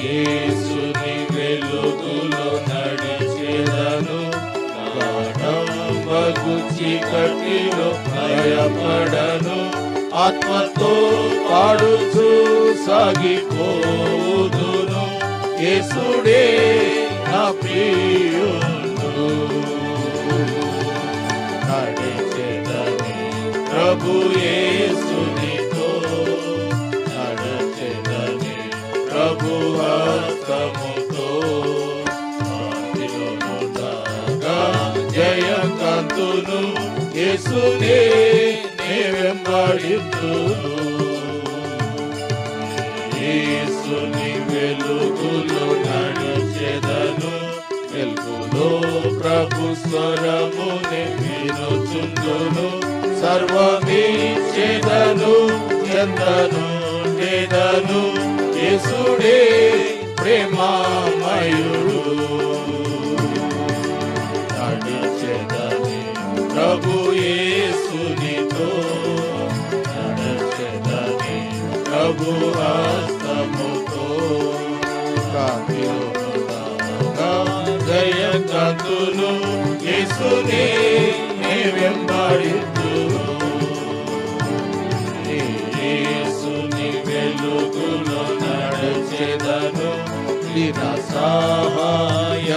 యేసుని వెలుగులో నడిచెదను, గాఢమగు చీకటిలో భయపడను. ఆత్మతో పాడుచు సాగిపోదును, యేసుడే నా ప్రియుడు. నడిచెదను ప్రభు యేసునితో, నడిచెదను ప్రభు హస్తముతో. శాంతిలోనుండగా జయకాంతును, యేసునే నే వెంబడితును. యేసుని వెలుగులో నడిచెదను, వెలుగులో ప్రభు స్వరమునే వినుచుందును. సర్వమిచ్చెదను ఎందను నేదను, యేసుడే ప్రేమామయుడు. నడిచెదను ప్రభు యేసునితో, నడిచెదను ప్రభు హస్తముతో. జయకాంతును, యేసునే నే వెంబడితును. యేసుని వెలుగులో నడిచెదను, నిన సహాయమునే